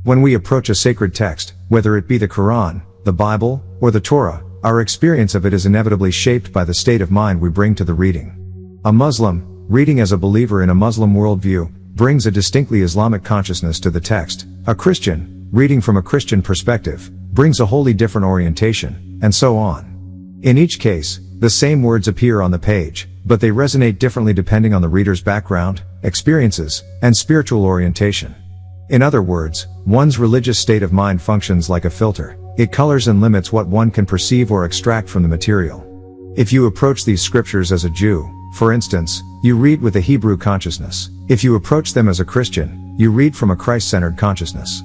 When we approach a sacred text, whether it be the Quran, the Bible, or the Torah, our experience of it is inevitably shaped by the state of mind we bring to the reading. A Muslim, reading as a believer in a Muslim worldview, brings a distinctly Islamic consciousness to the text. A Christian, reading from a Christian perspective, brings a wholly different orientation, and so on. In each case, the same words appear on the page, but they resonate differently depending on the reader's background, experiences, and spiritual orientation. In other words, one's religious state of mind functions like a filter. It colors and limits what one can perceive or extract from the material. If you approach these scriptures as a Jew, for instance, you read with a Hebrew consciousness. If you approach them as a Christian, you read from a Christ-centered consciousness.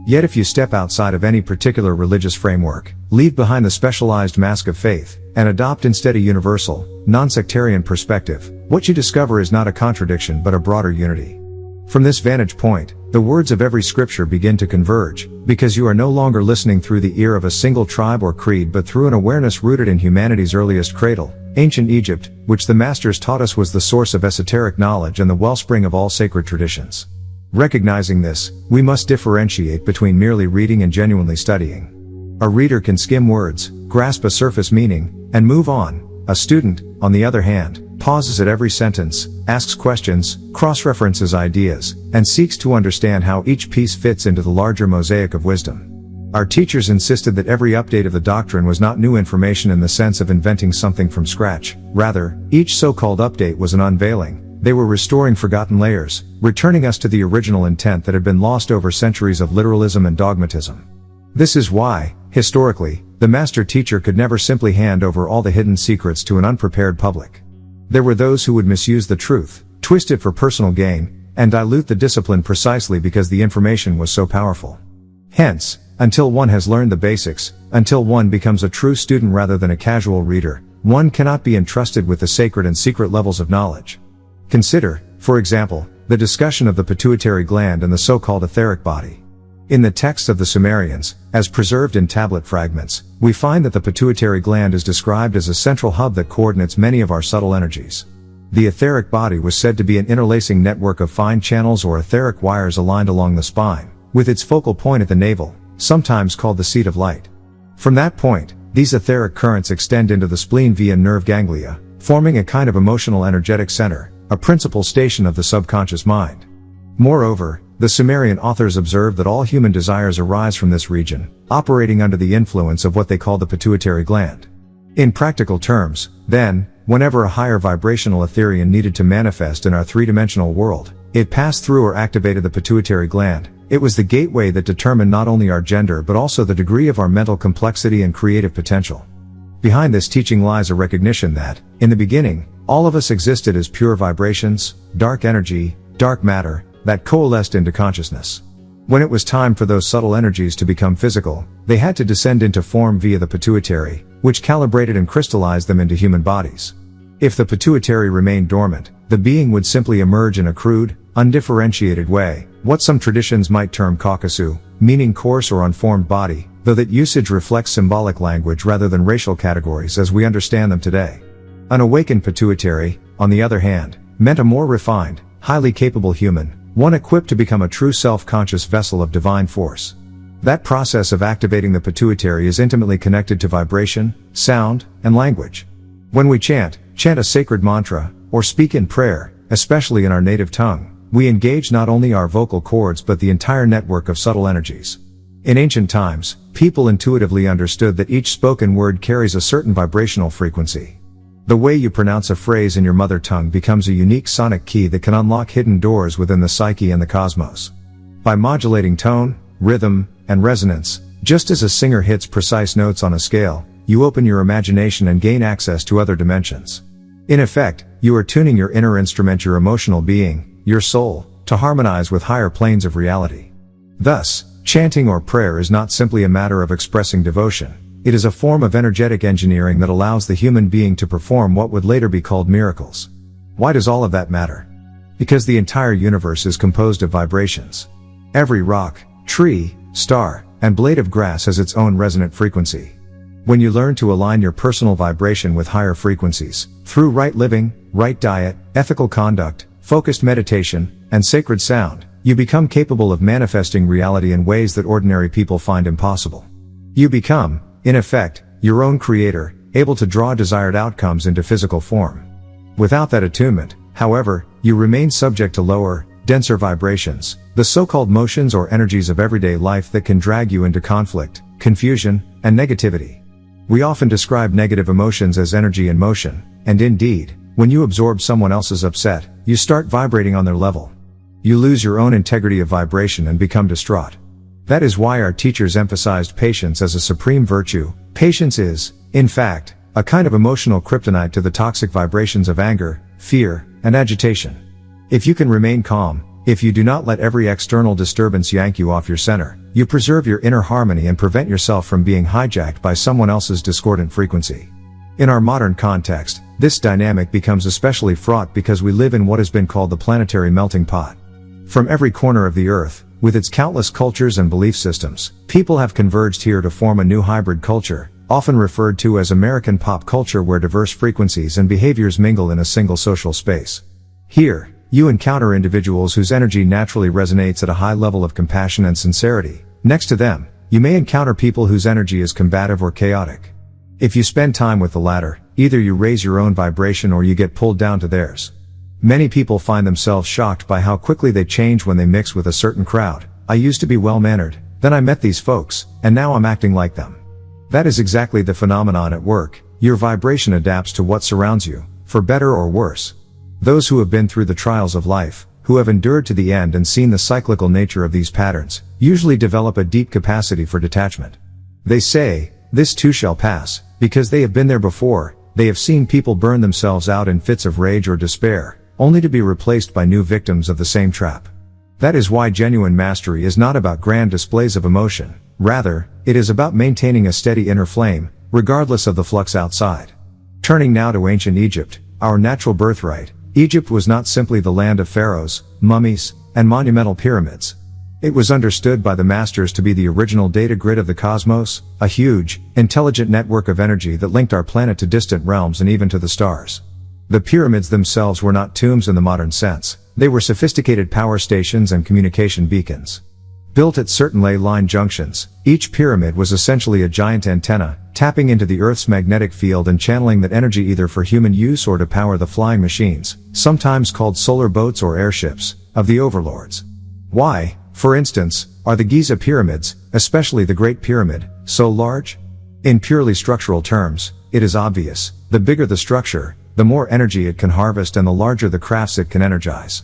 Yet if you step outside of any particular religious framework, leave behind the specialized mask of faith, and adopt instead a universal, non-sectarian perspective, what you discover is not a contradiction but a broader unity. From this vantage point, the words of every scripture begin to converge, because you are no longer listening through the ear of a single tribe or creed but through an awareness rooted in humanity's earliest cradle, ancient Egypt, which the masters taught us was the source of esoteric knowledge and the wellspring of all sacred traditions. Recognizing this, we must differentiate between merely reading and genuinely studying. A reader can skim words, grasp a surface meaning, and move on. A student, on the other hand, pauses at every sentence, asks questions, cross-references ideas, and seeks to understand how each piece fits into the larger mosaic of wisdom. Our teachers insisted that every update of the doctrine was not new information in the sense of inventing something from scratch. Rather, each so-called update was an unveiling. They were restoring forgotten layers, returning us to the original intent that had been lost over centuries of literalism and dogmatism. This is why, historically, the master teacher could never simply hand over all the hidden secrets to an unprepared public. There were those who would misuse the truth, twist it for personal gain, and dilute the discipline precisely because the information was so powerful. Hence, until one has learned the basics, until one becomes a true student rather than a casual reader, one cannot be entrusted with the sacred and secret levels of knowledge. Consider, for example, the discussion of the pituitary gland and the so-called etheric body. In the texts of the Sumerians, as preserved in tablet fragments, we find that the pituitary gland is described as a central hub that coordinates many of our subtle energies. The etheric body was said to be an interlacing network of fine channels or etheric wires aligned along the spine, with its focal point at the navel, sometimes called the seat of light. From that point, these etheric currents extend into the spleen via nerve ganglia, forming a kind of emotional energetic center, a principal station of the subconscious mind. Moreover, the Sumerian authors observed that all human desires arise from this region, operating under the influence of what they call the pituitary gland. In practical terms, then, whenever a higher vibrational etherian needed to manifest in our three-dimensional world, it passed through or activated the pituitary gland. It was the gateway that determined not only our gender but also the degree of our mental complexity and creative potential. Behind this teaching lies a recognition that, in the beginning, all of us existed as pure vibrations, dark energy, dark matter, that coalesced into consciousness. When it was time for those subtle energies to become physical, they had to descend into form via the pituitary, which calibrated and crystallized them into human bodies. If the pituitary remained dormant, the being would simply emerge in a crude, undifferentiated way, what some traditions might term kaukasu, meaning coarse or unformed body, though that usage reflects symbolic language rather than racial categories as we understand them today. An awakened pituitary, on the other hand, meant a more refined, highly capable human, one equipped to become a true self-conscious vessel of divine force. That process of activating the pituitary is intimately connected to vibration, sound, and language. When we chant a sacred mantra, or speak in prayer, especially in our native tongue, we engage not only our vocal cords but the entire network of subtle energies. In ancient times, people intuitively understood that each spoken word carries a certain vibrational frequency. The way you pronounce a phrase in your mother tongue becomes a unique sonic key that can unlock hidden doors within the psyche and the cosmos. By modulating tone, rhythm, and resonance, just as a singer hits precise notes on a scale, you open your imagination and gain access to other dimensions. In effect, you are tuning your inner instrument, your emotional being, your soul, to harmonize with higher planes of reality. Thus, chanting or prayer is not simply a matter of expressing devotion. It is a form of energetic engineering that allows the human being to perform what would later be called miracles. Why does all of that matter? Because the entire universe is composed of vibrations. Every rock, tree, star, and blade of grass has its own resonant frequency. When you learn to align your personal vibration with higher frequencies, through right living, right diet, ethical conduct, focused meditation, and sacred sound, you become capable of manifesting reality in ways that ordinary people find impossible. You become, in effect, your own creator, able to draw desired outcomes into physical form. Without that attunement, however, you remain subject to lower, denser vibrations, the so-called motions or energies of everyday life that can drag you into conflict, confusion, and negativity. We often describe negative emotions as energy in motion, and indeed, when you absorb someone else's upset, you start vibrating on their level. You lose your own integrity of vibration and become distraught. That is why our teachers emphasized patience as a supreme virtue. Patience is, in fact, a kind of emotional kryptonite to the toxic vibrations of anger, fear, and agitation. If you can remain calm, if you do not let every external disturbance yank you off your center, you preserve your inner harmony and prevent yourself from being hijacked by someone else's discordant frequency. In our modern context, this dynamic becomes especially fraught because we live in what has been called the planetary melting pot. From every corner of the Earth, with its countless cultures and belief systems, people have converged here to form a new hybrid culture, often referred to as American pop culture, where diverse frequencies and behaviors mingle in a single social space. Here, you encounter individuals whose energy naturally resonates at a high level of compassion and sincerity. Next to them, you may encounter people whose energy is combative or chaotic. If you spend time with the latter, either you raise your own vibration or you get pulled down to theirs. Many people find themselves shocked by how quickly they change when they mix with a certain crowd. I used to be well-mannered, then I met these folks, and now I'm acting like them. That is exactly the phenomenon at work. Your vibration adapts to what surrounds you, for better or worse. Those who have been through the trials of life, who have endured to the end and seen the cyclical nature of these patterns, usually develop a deep capacity for detachment. They say, "This too shall pass," because they have been there before. They have seen people burn themselves out in fits of rage or despair, only to be replaced by new victims of the same trap. That is why genuine mastery is not about grand displays of emotion. Rather, it is about maintaining a steady inner flame, regardless of the flux outside. Turning now to ancient Egypt, our natural birthright, Egypt was not simply the land of pharaohs, mummies, and monumental pyramids. It was understood by the masters to be the original data grid of the cosmos, a huge, intelligent network of energy that linked our planet to distant realms and even to the stars. The pyramids themselves were not tombs in the modern sense. They were sophisticated power stations and communication beacons. Built at certain ley line junctions, each pyramid was essentially a giant antenna, tapping into the Earth's magnetic field and channeling that energy either for human use or to power the flying machines, sometimes called solar boats or airships, of the overlords. Why, for instance, are the Giza pyramids, especially the Great Pyramid, so large? In purely structural terms, it is obvious. The bigger the structure, the more energy it can harvest and the larger the crafts it can energize.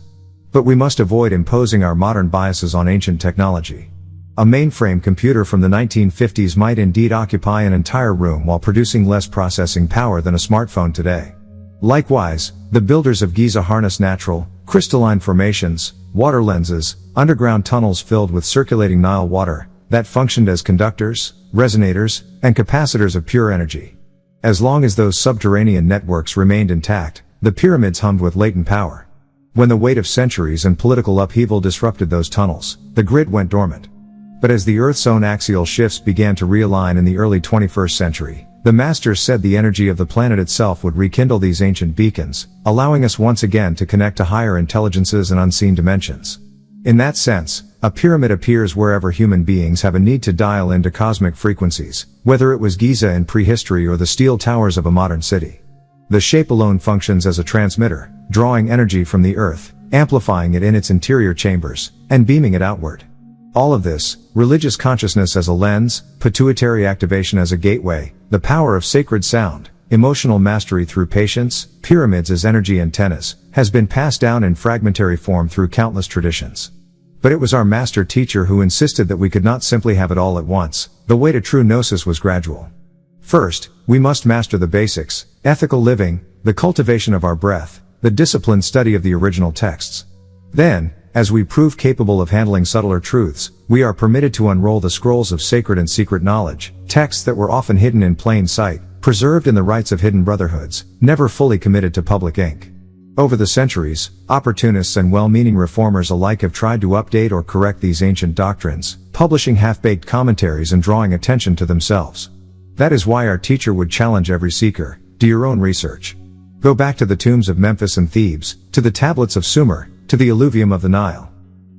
But we must avoid imposing our modern biases on ancient technology. A mainframe computer from the 1950s might indeed occupy an entire room while producing less processing power than a smartphone today. Likewise, the builders of Giza harnessed natural, crystalline formations, water lenses, underground tunnels filled with circulating Nile water, that functioned as conductors, resonators, and capacitors of pure energy. As long as those subterranean networks remained intact, the pyramids hummed with latent power. When the weight of centuries and political upheaval disrupted those tunnels, the grid went dormant. But as the Earth's own axial shifts began to realign in the early 21st century, the masters said the energy of the planet itself would rekindle these ancient beacons, allowing us once again to connect to higher intelligences and unseen dimensions. In that sense, a pyramid appears wherever human beings have a need to dial into cosmic frequencies, whether it was Giza in prehistory or the steel towers of a modern city. The shape alone functions as a transmitter, drawing energy from the Earth, amplifying it in its interior chambers, and beaming it outward. All of this, religious consciousness as a lens, pituitary activation as a gateway, the power of sacred sound, emotional mastery through patience, pyramids as energy antennas, has been passed down in fragmentary form through countless traditions. But it was our master teacher who insisted that we could not simply have it all at once. The way to true gnosis was gradual. First, we must master the basics, ethical living, the cultivation of our breath, the disciplined study of the original texts. Then, as we prove capable of handling subtler truths, we are permitted to unroll the scrolls of sacred and secret knowledge, texts that were often hidden in plain sight, preserved in the rites of hidden brotherhoods, never fully committed to public ink. Over the centuries, opportunists and well-meaning reformers alike have tried to update or correct these ancient doctrines, publishing half-baked commentaries and drawing attention to themselves. That is why our teacher would challenge every seeker, do your own research. Go back to the tombs of Memphis and Thebes, to the tablets of Sumer, to the alluvium of the Nile.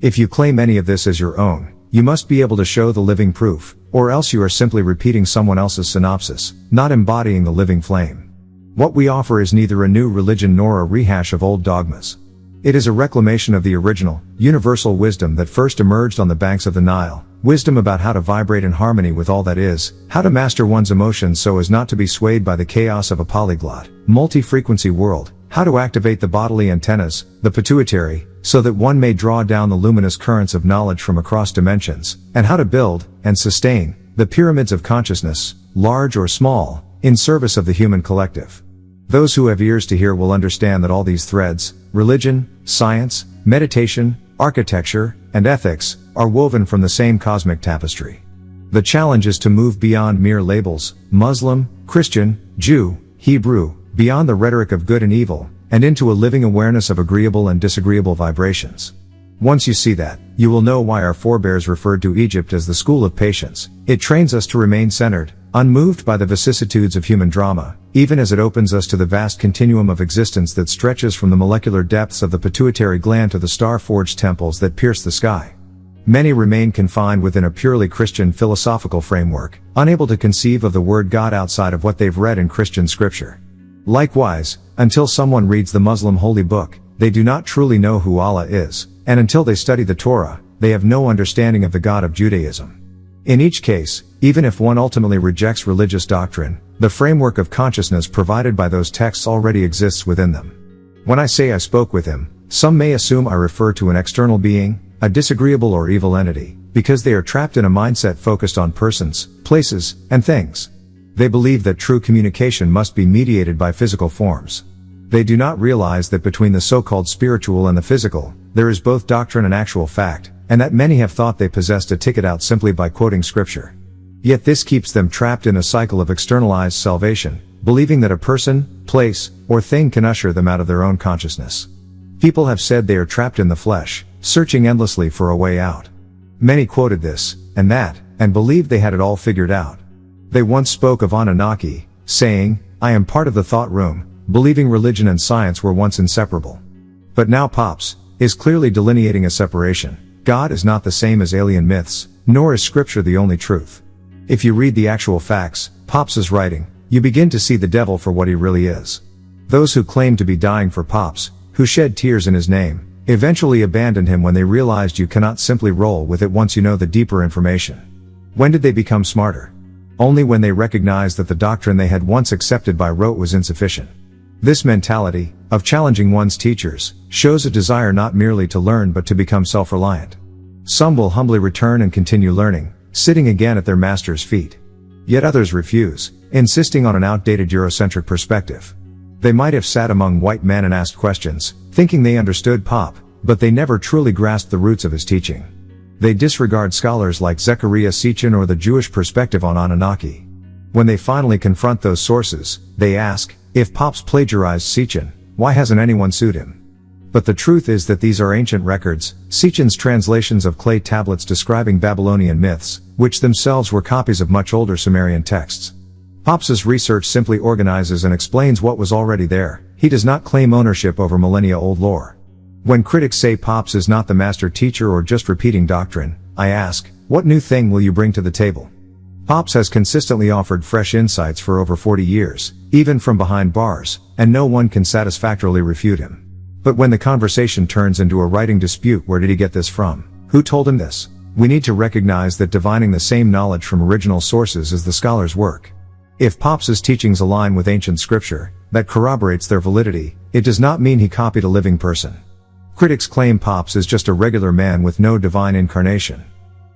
If you claim any of this as your own, you must be able to show the living proof, or else you are simply repeating someone else's synopsis, not embodying the living flame. What we offer is neither a new religion nor a rehash of old dogmas. It is a reclamation of the original, universal wisdom that first emerged on the banks of the Nile, wisdom about how to vibrate in harmony with all that is, how to master one's emotions so as not to be swayed by the chaos of a polyglot, multi-frequency world, how to activate the bodily antennas, the pituitary, so that one may draw down the luminous currents of knowledge from across dimensions, and how to build, and sustain, the pyramids of consciousness, large or small, in service of the human collective. Those who have ears to hear will understand that all these threads, religion, science, meditation, architecture, and ethics, are woven from the same cosmic tapestry. The challenge is to move beyond mere labels, Muslim, Christian, Jew, Hebrew, beyond the rhetoric of good and evil, and into a living awareness of agreeable and disagreeable vibrations. Once you see that, you will know why our forebears referred to Egypt as the school of patience. It trains us to remain centered, unmoved by the vicissitudes of human drama, even as it opens us to the vast continuum of existence that stretches from the molecular depths of the pituitary gland to the star-forged temples that pierce the sky. Many remain confined within a purely Christian philosophical framework, unable to conceive of the word God outside of what they've read in Christian scripture. Likewise, until someone reads the Muslim holy book, they do not truly know who Allah is, and until they study the Torah, they have no understanding of the God of Judaism. In each case, even if one ultimately rejects religious doctrine, the framework of consciousness provided by those texts already exists within them. When I say I spoke with him, some may assume I refer to an external being, a disagreeable or evil entity, because they are trapped in a mindset focused on persons, places, and things. They believe that true communication must be mediated by physical forms. They do not realize that between the so-called spiritual and the physical, there is both doctrine and actual fact, and that many have thought they possessed a ticket out simply by quoting scripture. Yet this keeps them trapped in a cycle of externalized salvation, believing that a person, place, or thing can usher them out of their own consciousness. People have said they are trapped in the flesh, searching endlessly for a way out. Many quoted this, and that, and believed they had it all figured out. They once spoke of Anunnaki, saying, "I am part of the thought room," believing religion and science were once inseparable. But now Pops is clearly delineating a separation. God is not the same as alien myths, nor is scripture the only truth. If you read the actual facts, Pops is writing, you begin to see the devil for what he really is. Those who claim to be dying for Pops, who shed tears in his name, eventually abandoned him when they realized you cannot simply roll with it once you know the deeper information. When did they become smarter? Only when they recognized that the doctrine they had once accepted by rote was insufficient. This mentality, of challenging one's teachers, shows a desire not merely to learn but to become self-reliant. Some will humbly return and continue learning, sitting again at their master's feet. Yet others refuse, insisting on an outdated Eurocentric perspective. They might have sat among white men and asked questions, thinking they understood Pop, but they never truly grasped the roots of his teaching. They disregard scholars like Zecharia Sitchin or the Jewish perspective on Anunnaki. When they finally confront those sources, they ask, if Pops plagiarized Sitchin, why hasn't anyone sued him? But the truth is that these are ancient records, Sitchin's translations of clay tablets describing Babylonian myths, which themselves were copies of much older Sumerian texts. Pops's research simply organizes and explains what was already there. He does not claim ownership over millennia-old lore. When critics say Pops is not the master teacher or just repeating doctrine, I ask, what new thing will you bring to the table? Pops has consistently offered fresh insights for over 40 years, even from behind bars, and no one can satisfactorily refute him. But when the conversation turns into a writing dispute, where did he get this from? Who told him this? We need to recognize that divining the same knowledge from original sources is the scholar's work. If Pops's teachings align with ancient scripture, that corroborates their validity, it does not mean he copied a living person. Critics claim Pops is just a regular man with no divine incarnation.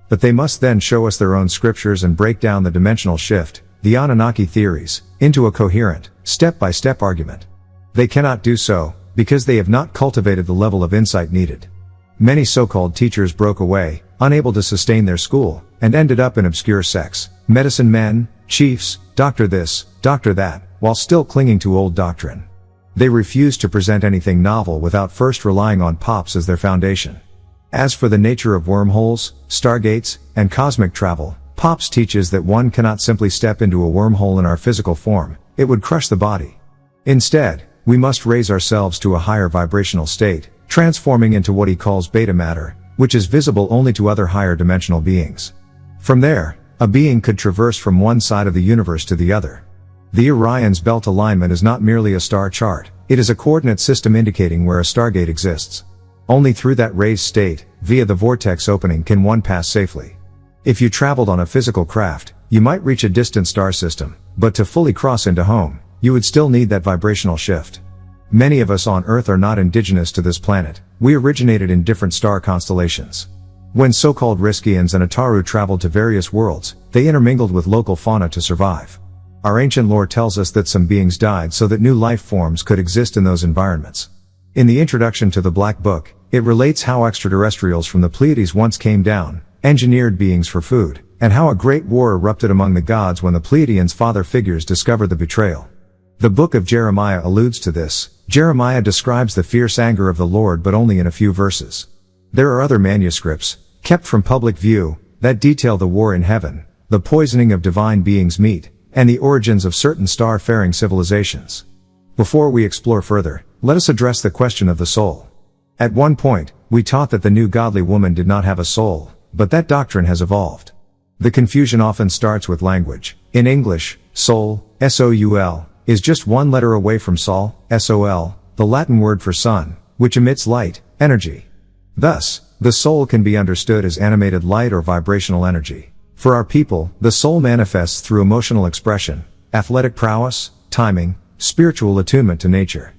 But they must then show us their own scriptures and break down the dimensional shift, the Anunnaki theories, into a coherent, step-by-step argument. They cannot do so, because they have not cultivated the level of insight needed. Many so-called teachers broke away, unable to sustain their school, and ended up in obscure sects, medicine men, chiefs, doctor this, doctor that, while still clinging to old doctrine. They refuse to present anything novel without first relying on Pops as their foundation. As for the nature of wormholes, stargates, and cosmic travel, Pops teaches that one cannot simply step into a wormhole in our physical form, it would crush the body. Instead, we must raise ourselves to a higher vibrational state, transforming into what he calls beta matter, which is visible only to other higher dimensional beings. From there, a being could traverse from one side of the universe to the other. The Orion's belt alignment is not merely a star chart, it is a coordinate system indicating where a stargate exists. Only through that raised state, via the vortex opening, can one pass safely. If you traveled on a physical craft, you might reach a distant star system, but to fully cross into home, you would still need that vibrational shift. Many of us on Earth are not indigenous to this planet, we originated in different star constellations. When so-called Riskians and Ataru traveled to various worlds, they intermingled with local fauna to survive. Our ancient lore tells us that some beings died so that new life forms could exist in those environments. In the introduction to the Black Book, it relates how extraterrestrials from the Pleiades once came down, engineered beings for food, and how a great war erupted among the gods when the Pleiadians' father figures discovered the betrayal. The book of Jeremiah alludes to this. Jeremiah describes the fierce anger of the Lord but only in a few verses. There are other manuscripts, kept from public view, that detail the war in heaven, the poisoning of divine beings' meat, and the origins of certain star-faring civilizations. Before we explore further, let us address the question of the soul. At one point, we taught that the new godly woman did not have a soul, but that doctrine has evolved. The confusion often starts with language. In English, soul, S-O-U-L, is just one letter away from sol, S-O-L, the Latin word for sun, which emits light, energy. Thus, the soul can be understood as animated light or vibrational energy. For our people, the soul manifests through emotional expression, athletic prowess, timing, spiritual attunement to nature.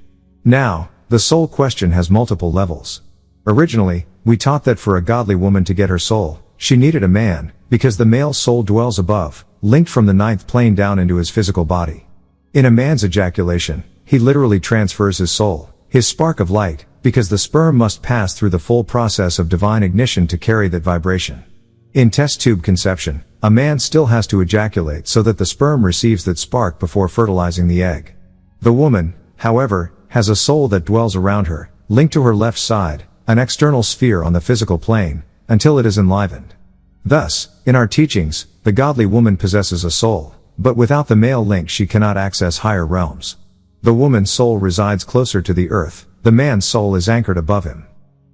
Now, the soul question has multiple levels. Originally, we taught that for a godly woman to get her soul, she needed a man, because the male soul dwells above, linked from the ninth plane down into his physical body. In a man's ejaculation, he literally transfers his soul, his spark of light, because the sperm must pass through the full process of divine ignition to carry that vibration. In test tube conception, a man still has to ejaculate so that the sperm receives that spark before fertilizing the egg. The woman, however, has a soul that dwells around her, linked to her left side, an external sphere on the physical plane, until it is enlivened. Thus, in our teachings, the godly woman possesses a soul, but without the male link she cannot access higher realms. The woman's soul resides closer to the earth, the man's soul is anchored above him.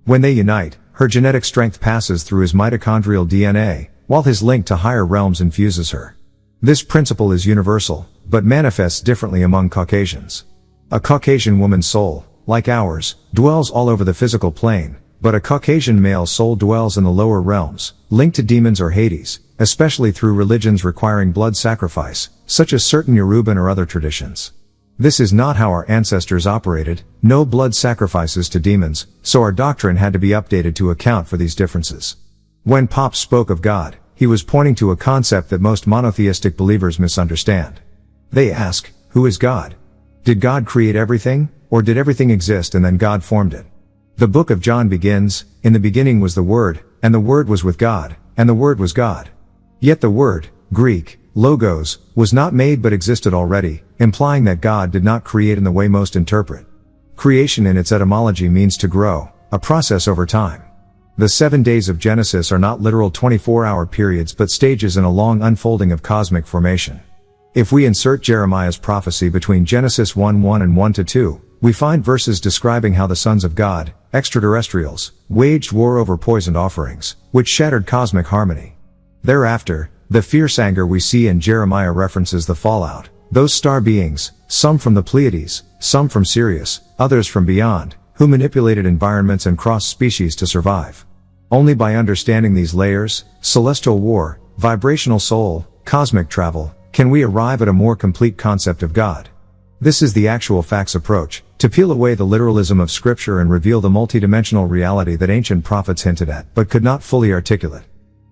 When they unite, her genetic strength passes through his mitochondrial DNA, while his link to higher realms infuses her. This principle is universal, but manifests differently among Caucasians. A Caucasian woman's soul, like ours, dwells all over the physical plane, but a Caucasian male soul dwells in the lower realms, linked to demons or Hades, especially through religions requiring blood sacrifice, such as certain Yoruban or other traditions. This is not how our ancestors operated, no blood sacrifices to demons, so our doctrine had to be updated to account for these differences. When Pop spoke of God, he was pointing to a concept that most monotheistic believers misunderstand. They ask, who is God? Did God create everything, or did everything exist and then God formed it? The book of John begins, in the beginning was the Word, and the Word was with God, and the Word was God. Yet the Word, Greek, logos, was not made but existed already, implying that God did not create in the way most interpret. Creation in its etymology means to grow, a process over time. The 7 days of Genesis are not literal 24-hour periods but stages in a long unfolding of cosmic formation. If we insert Jeremiah's prophecy between Genesis 1:1 and 1-2, we find verses describing how the sons of God, extraterrestrials, waged war over poisoned offerings, which shattered cosmic harmony. Thereafter, the fierce anger we see in Jeremiah references the fallout. Those star beings, some from the Pleiades, some from Sirius, others from beyond, who manipulated environments and crossed species to survive. Only by understanding these layers, celestial war, vibrational soul, cosmic travel, can we arrive at a more complete concept of God. This is the actual facts approach, to peel away the literalism of Scripture and reveal the multidimensional reality that ancient prophets hinted at but could not fully articulate.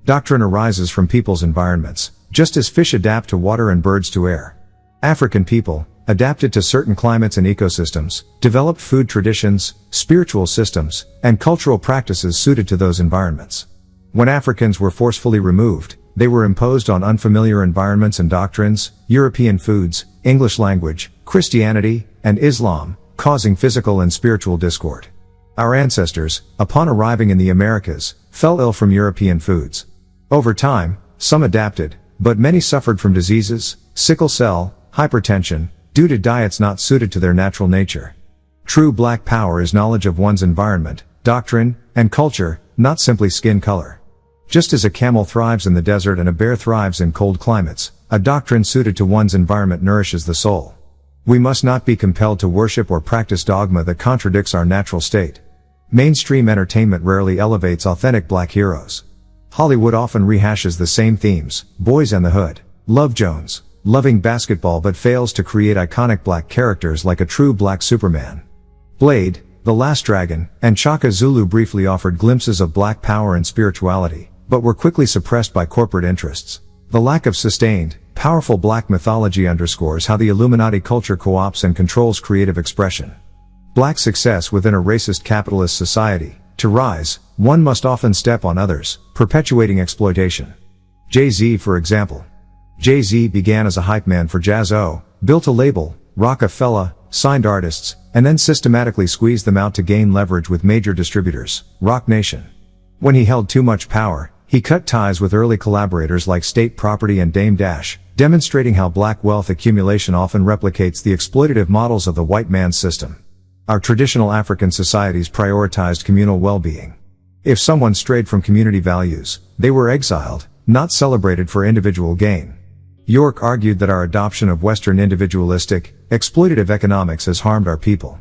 Doctrine arises from people's environments, just as fish adapt to water and birds to air. African people, adapted to certain climates and ecosystems, developed food traditions, spiritual systems, and cultural practices suited to those environments. When Africans were forcefully removed, they were imposed on unfamiliar environments and doctrines, European foods, English language, Christianity, and Islam, causing physical and spiritual discord. Our ancestors, upon arriving in the Americas, fell ill from European foods. Over time, some adapted, but many suffered from diseases, sickle cell, hypertension, due to diets not suited to their natural nature. True black power is knowledge of one's environment, doctrine, and culture, not simply skin color. Just as a camel thrives in the desert and a bear thrives in cold climates, a doctrine suited to one's environment nourishes the soul. We must not be compelled to worship or practice dogma that contradicts our natural state. Mainstream entertainment rarely elevates authentic black heroes. Hollywood often rehashes the same themes: Boys and the Hood, Love Jones, loving basketball, but fails to create iconic black characters like a true black Superman. Blade, The Last Dragon, and Shaka Zulu briefly offered glimpses of black power and spirituality, but were quickly suppressed by corporate interests. The lack of sustained, powerful black mythology underscores how the Illuminati culture co-opts and controls creative expression. Black success within a racist capitalist society. To rise, one must often step on others, perpetuating exploitation. Jay-Z, for example. Jay-Z began as a hype man for Jazz-O, built a label, Rockefeller, signed artists, and then systematically squeezed them out to gain leverage with major distributors, Roc Nation. When he held too much power, he cut ties with early collaborators like State Property and Dame Dash, demonstrating how black wealth accumulation often replicates the exploitative models of the white man's system. Our traditional African societies prioritized communal well-being. If someone strayed from community values, they were exiled, not celebrated for individual gain. York argued that our adoption of Western individualistic, exploitative economics has harmed our people.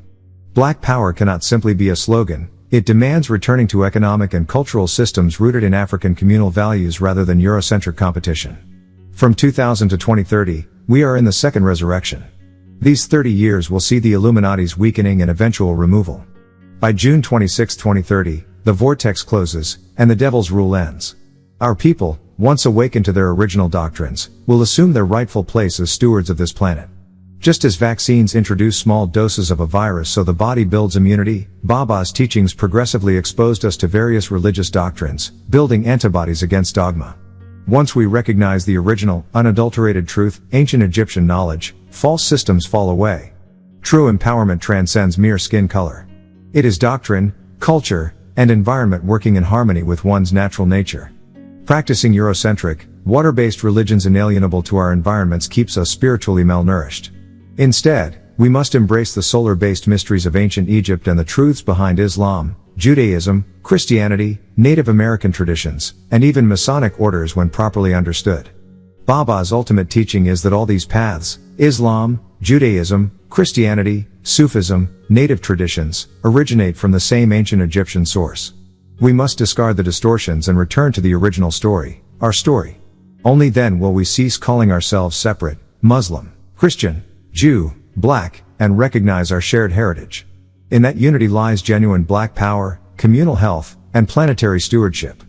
Black power cannot simply be a slogan. It demands returning to economic and cultural systems rooted in African communal values rather than Eurocentric competition. From 2000 to 2030, we are in the second resurrection. These 30 years will see the Illuminati's weakening and eventual removal. By June 26, 2030, the vortex closes, and the devil's rule ends. Our people, once awakened to their original doctrines, will assume their rightful place as stewards of this planet. Just as vaccines introduce small doses of a virus so the body builds immunity, Baba's teachings progressively exposed us to various religious doctrines, building antibodies against dogma. Once we recognize the original, unadulterated truth, ancient Egyptian knowledge, false systems fall away. True empowerment transcends mere skin color. It is doctrine, culture, and environment working in harmony with one's natural nature. Practicing Eurocentric, water-based religions inalienable to our environments keeps us spiritually malnourished. Instead, we must embrace the solar-based mysteries of ancient Egypt and the truths behind Islam, Judaism, Christianity, Native American traditions, and even Masonic orders when properly understood. Baba's ultimate teaching is that all these paths, Islam, Judaism, Christianity, Sufism, native traditions, originate from the same ancient Egyptian source. We must discard the distortions and return to the original story, our story. Only then will we cease calling ourselves separate, Muslim, Christian, Jew, Black, and recognize our shared heritage. In that unity lies genuine black power, communal health, and planetary stewardship.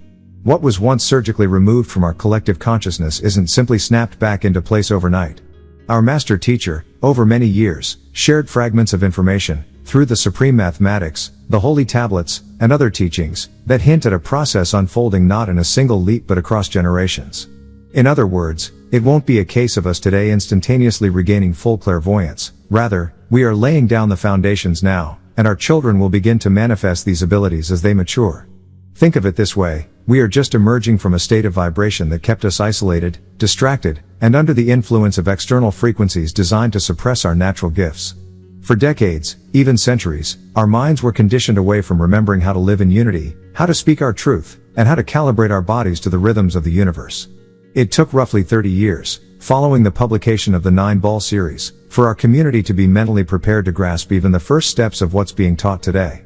What was once surgically removed from our collective consciousness isn't simply snapped back into place overnight. Our master teacher, over many years, shared fragments of information, through the supreme mathematics, the holy tablets, and other teachings, that hint at a process unfolding not in a single leap but across generations. In other words, it won't be a case of us today instantaneously regaining full clairvoyance. Rather, we are laying down the foundations now, and our children will begin to manifest these abilities as they mature. Think of it this way, we are just emerging from a state of vibration that kept us isolated, distracted, and under the influence of external frequencies designed to suppress our natural gifts. For decades, even centuries, our minds were conditioned away from remembering how to live in unity, how to speak our truth, and how to calibrate our bodies to the rhythms of the universe. It took roughly 30 years, following the publication of the 9-Ball series, for our community to be mentally prepared to grasp even the first steps of what's being taught today.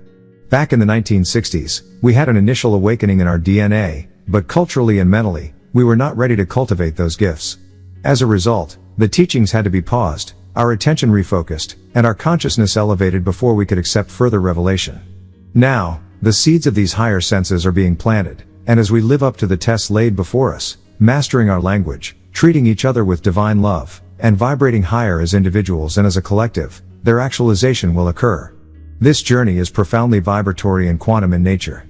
Back in the 1960s, we had an initial awakening in our DNA, but culturally and mentally, we were not ready to cultivate those gifts. As a result, the teachings had to be paused, our attention refocused, and our consciousness elevated before we could accept further revelation. Now, the seeds of these higher senses are being planted, and as we live up to the tests laid before us, mastering our language, treating each other with divine love, and vibrating higher as individuals and as a collective, their actualization will occur. This journey is profoundly vibratory and quantum in nature.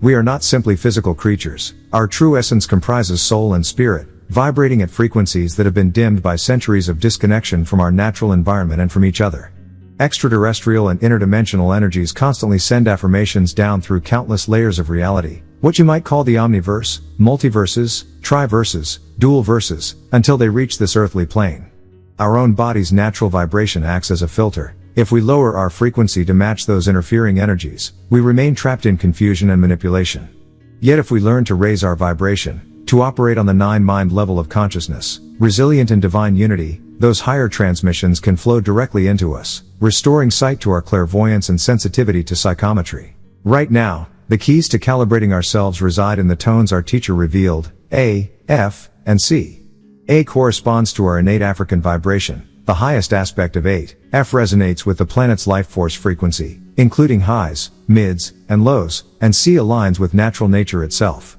We are not simply physical creatures. Our true essence comprises soul and spirit, vibrating at frequencies that have been dimmed by centuries of disconnection from our natural environment and from each other. Extraterrestrial and interdimensional energies constantly send affirmations down through countless layers of reality, what you might call the omniverse, multiverses, triverses, dual verses, until they reach this earthly plane. Our own body's natural vibration acts as a filter. If we lower our frequency to match those interfering energies, we remain trapped in confusion and manipulation. Yet if we learn to raise our vibration, to operate on the nine-mind level of consciousness, resilient in divine unity, those higher transmissions can flow directly into us, restoring sight to our clairvoyance and sensitivity to psychometry. Right now, the keys to calibrating ourselves reside in the tones our teacher revealed, A, F, and C. A corresponds to our innate African vibration, the highest aspect of 8. F resonates with the planet's life force frequency, including highs, mids, and lows, and C aligns with natural nature itself.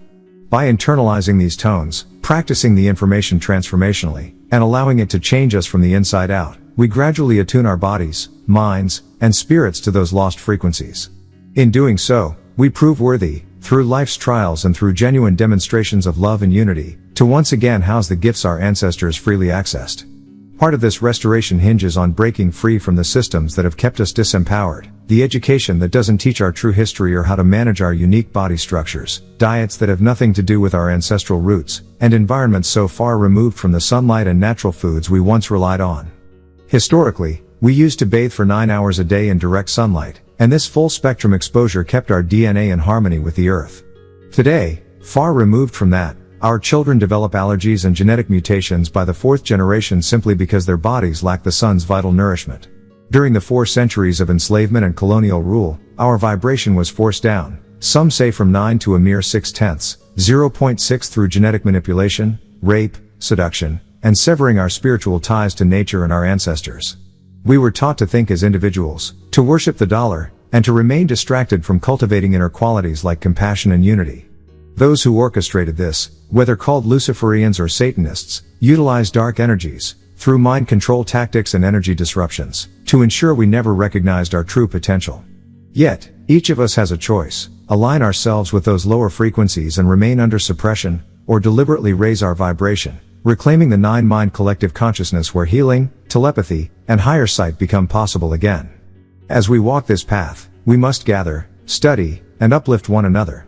By internalizing these tones, practicing the information transformationally, and allowing it to change us from the inside out, we gradually attune our bodies, minds, and spirits to those lost frequencies. In doing so, we prove worthy, through life's trials and through genuine demonstrations of love and unity, to once again house the gifts our ancestors freely accessed. Part of this restoration hinges on breaking free from the systems that have kept us disempowered, the education that doesn't teach our true history or how to manage our unique body structures, diets that have nothing to do with our ancestral roots, and environments so far removed from the sunlight and natural foods we once relied on. Historically, we used to bathe for 9 hours a day in direct sunlight, and this full-spectrum exposure kept our DNA in harmony with the earth. Today, far removed from that, our children develop allergies and genetic mutations by the 4th generation simply because their bodies lack the sun's vital nourishment. During the 4 centuries of enslavement and colonial rule, our vibration was forced down, some say from 9 to a mere 0.6, 0.6 through genetic manipulation, rape, seduction, and severing our spiritual ties to nature and our ancestors. We were taught to think as individuals, to worship the dollar, and to remain distracted from cultivating inner qualities like compassion and unity. Those who orchestrated this, whether called Luciferians or Satanists, utilized dark energies, through mind control tactics and energy disruptions, to ensure we never recognized our true potential. Yet, each of us has a choice: align ourselves with those lower frequencies and remain under suppression, or deliberately raise our vibration, reclaiming the nine-mind collective consciousness where healing, telepathy, and higher sight become possible again. As we walk this path, we must gather, study, and uplift one another.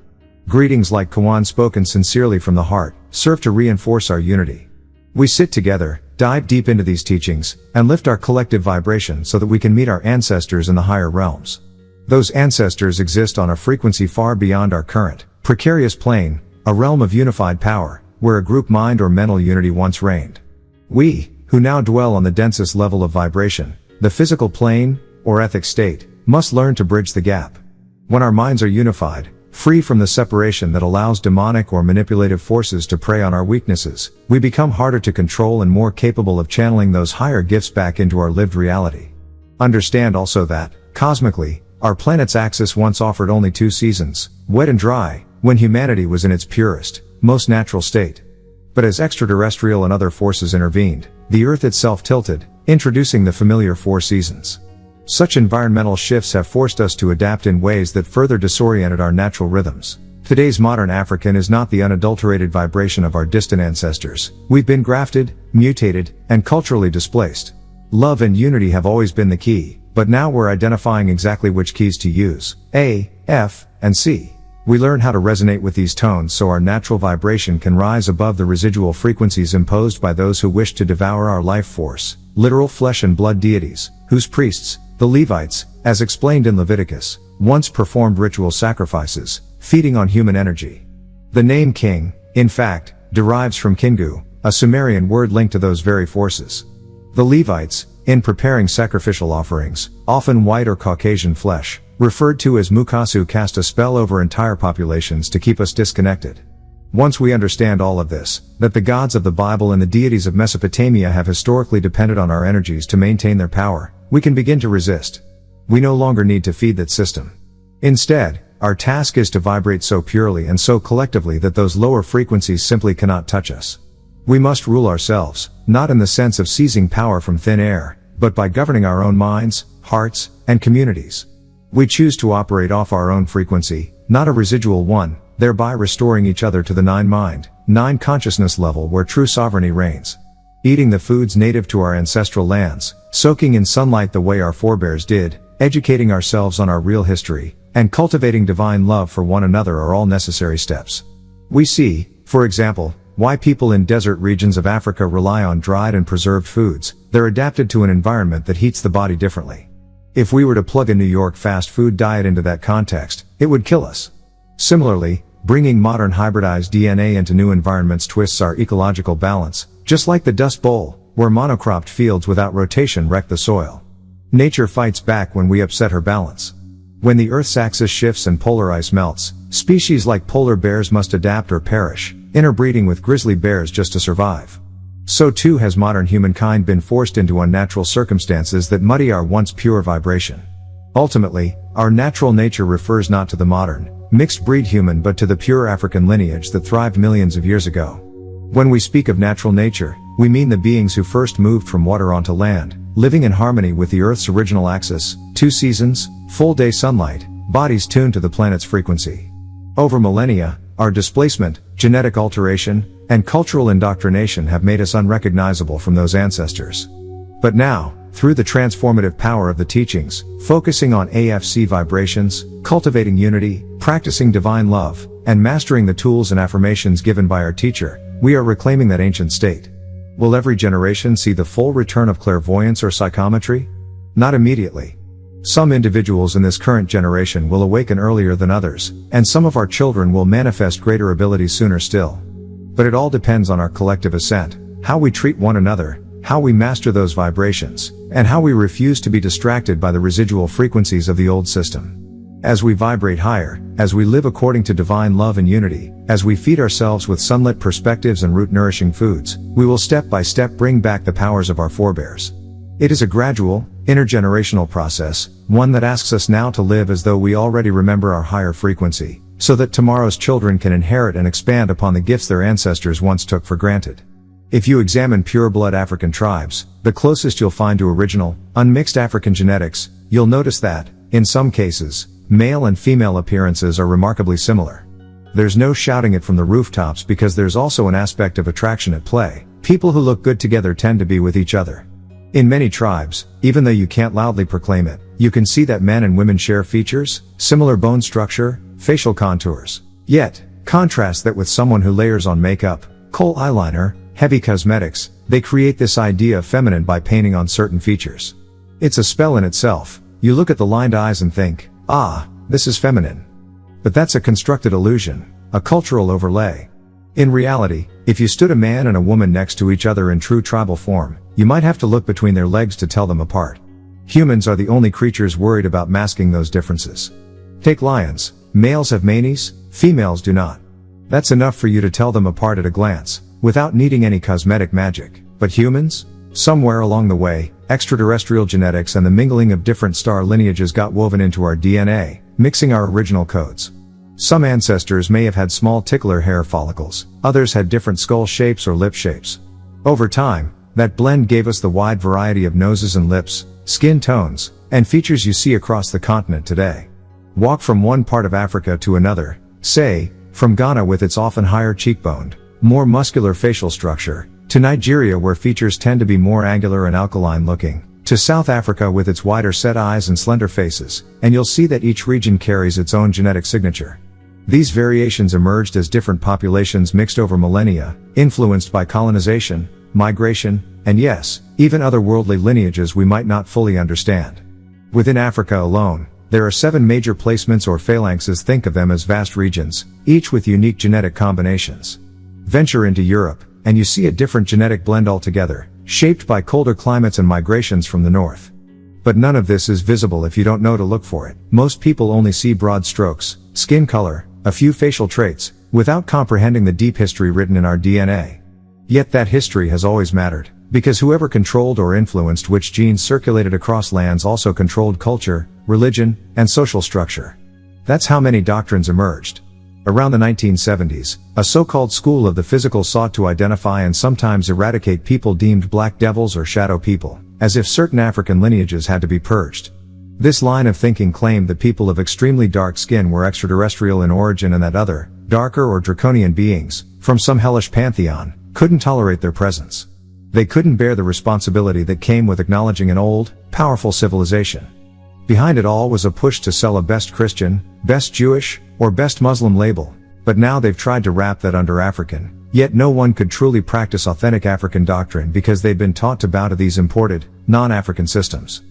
Greetings like koan spoken sincerely from the heart, serve to reinforce our unity. We sit together, dive deep into these teachings, and lift our collective vibration so that we can meet our ancestors in the higher realms. Those ancestors exist on a frequency far beyond our current, precarious plane, a realm of unified power, where a group mind or mental unity once reigned. We, who now dwell on the densest level of vibration, the physical plane, or ethic state, must learn to bridge the gap. When our minds are unified, free from the separation that allows demonic or manipulative forces to prey on our weaknesses, we become harder to control and more capable of channeling those higher gifts back into our lived reality. Understand also that, cosmically, our planet's axis once offered only 2 seasons, wet and dry, when humanity was in its purest, most natural state. But as extraterrestrial and other forces intervened, the Earth itself tilted, introducing the familiar 4 seasons. Such environmental shifts have forced us to adapt in ways that further disoriented our natural rhythms. Today's modern African is not the unadulterated vibration of our distant ancestors. We've been grafted, mutated, and culturally displaced. Love and unity have always been the key, but now we're identifying exactly which keys to use: A, F, and C. We learn how to resonate with these tones so our natural vibration can rise above the residual frequencies imposed by those who wish to devour our life force, literal flesh and blood deities, whose priests, the Levites, as explained in Leviticus, once performed ritual sacrifices, feeding on human energy. The name king, in fact, derives from Kingu, a Sumerian word linked to those very forces. The Levites, in preparing sacrificial offerings, often white or Caucasian flesh, referred to as Mukasu, cast a spell over entire populations to keep us disconnected. Once we understand all of this, that the gods of the Bible and the deities of Mesopotamia have historically depended on our energies to maintain their power, we can begin to resist. We no longer need to feed that system. Instead, our task is to vibrate so purely and so collectively that those lower frequencies simply cannot touch us. We must rule ourselves, not in the sense of seizing power from thin air, but by governing our own minds, hearts, and communities. We choose to operate off our own frequency, not a residual one, thereby restoring each other to the nine-mind, nine-consciousness level where true sovereignty reigns. Eating the foods native to our ancestral lands, soaking in sunlight the way our forebears did, educating ourselves on our real history, and cultivating divine love for one another are all necessary steps. We see, for example, why people in desert regions of Africa rely on dried and preserved foods. They're adapted to an environment that heats the body differently. If we were to plug a New York fast food diet into that context, it would kill us. Similarly, bringing modern hybridized DNA into new environments twists our ecological balance, just like the Dust Bowl, where monocropped fields without rotation wreck the soil. Nature fights back when we upset her balance. When the Earth's axis shifts and polar ice melts, species like polar bears must adapt or perish, interbreeding with grizzly bears just to survive. So too has modern humankind been forced into unnatural circumstances that muddy our once pure vibration. Ultimately, our natural nature refers not to the modern, mixed-breed human but to the pure African lineage that thrived millions of years ago. When we speak of natural nature, we mean the beings who first moved from water onto land, living in harmony with the Earth's original axis, 2 seasons, full-day sunlight, bodies tuned to the planet's frequency. Over millennia, our displacement, genetic alteration, and cultural indoctrination have made us unrecognizable from those ancestors. But now, through the transformative power of the teachings, focusing on AFC vibrations, cultivating unity, practicing divine love, and mastering the tools and affirmations given by our teacher, we are reclaiming that ancient state. Will every generation see the full return of clairvoyance or psychometry? Not immediately. Some individuals in this current generation will awaken earlier than others, and some of our children will manifest greater abilities sooner still. But it all depends on our collective ascent, how we treat one another, how we master those vibrations, and how we refuse to be distracted by the residual frequencies of the old system. As we vibrate higher, as we live according to divine love and unity, as we feed ourselves with sunlit perspectives and root-nourishing foods, we will step by step bring back the powers of our forebears. It is a gradual, intergenerational process, one that asks us now to live as though we already remember our higher frequency, so that tomorrow's children can inherit and expand upon the gifts their ancestors once took for granted. If you examine pure-blood African tribes, the closest you'll find to original, unmixed African genetics, you'll notice that, in some cases, male and female appearances are remarkably similar. There's no shouting it from the rooftops because there's also an aspect of attraction at play. People who look good together tend to be with each other. In many tribes, even though you can't loudly proclaim it, you can see that men and women share features, similar bone structure, facial contours. Yet, contrast that with someone who layers on makeup, kohl eyeliner, heavy cosmetics, they create this idea of feminine by painting on certain features. It's a spell in itself. You look at the lined eyes and think, ah, this is feminine. But that's a constructed illusion, a cultural overlay. In reality, if you stood a man and a woman next to each other in true tribal form, you might have to look between their legs to tell them apart. Humans are the only creatures worried about masking those differences. Take lions. Males have manes, females do not. That's enough for you to tell them apart at a glance, without needing any cosmetic magic. But humans? Somewhere along the way, extraterrestrial genetics and the mingling of different star lineages got woven into our DNA, mixing our original codes. Some ancestors may have had small titular hair follicles, others had different skull shapes or lip shapes. Over time, that blend gave us the wide variety of noses and lips, skin tones, and features you see across the continent today. Walk from one part of Africa to another, say, from Ghana with its often higher cheekboned, more muscular facial structure, to Nigeria where features tend to be more angular and alkaline looking, to South Africa with its wider set eyes and slender faces, and you'll see that each region carries its own genetic signature. These variations emerged as different populations mixed over millennia, influenced by colonization, migration, and yes, even otherworldly lineages we might not fully understand. Within Africa alone, there are 7 major placements or phalanxes. Think of them as vast regions, each with unique genetic combinations. Venture into Europe, and you see a different genetic blend altogether, shaped by colder climates and migrations from the north. But none of this is visible if you don't know to look for it. Most people only see broad strokes, skin color, a few facial traits, without comprehending the deep history written in our DNA. Yet that history has always mattered, because whoever controlled or influenced which genes circulated across lands also controlled culture, religion, and social structure. That's how many doctrines emerged. Around the 1970s, a so-called school of the physical sought to identify and sometimes eradicate people deemed black devils or shadow people, as if certain African lineages had to be purged. This line of thinking claimed that people of extremely dark skin were extraterrestrial in origin and that other, darker or draconian beings, from some hellish pantheon, couldn't tolerate their presence. They couldn't bear the responsibility that came with acknowledging an old, powerful civilization. Behind it all was a push to sell a best Christian, best Jewish, or best Muslim label, but now they've tried to wrap that under African, yet no one could truly practice authentic African doctrine because they've been taught to bow to these imported, non-African systems.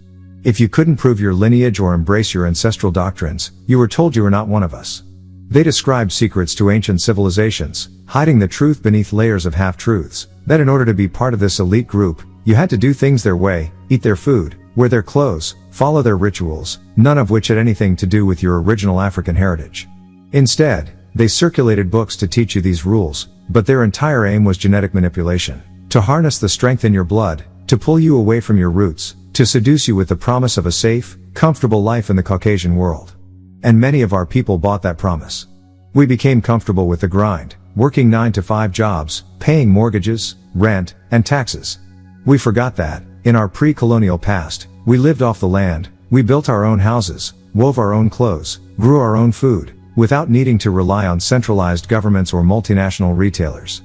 If you couldn't prove your lineage or embrace your ancestral doctrines, you were told you were not one of us. They describe secrets to ancient civilizations, hiding the truth beneath layers of half-truths, that in order to be part of this elite group, you had to do things their way, eat their food, wear their clothes, follow their rituals, none of which had anything to do with your original African heritage. Instead, they circulated books to teach you these rules, but their entire aim was genetic manipulation. To harness the strength in your blood, to pull you away from your roots, to seduce you with the promise of a safe, comfortable life in the Caucasian world. And many of our people bought that promise. We became comfortable with the grind, working 9-to-5 jobs, paying mortgages, rent, and taxes. We forgot that, in our pre-colonial past, we lived off the land, we built our own houses, wove our own clothes, grew our own food, without needing to rely on centralized governments or multinational retailers.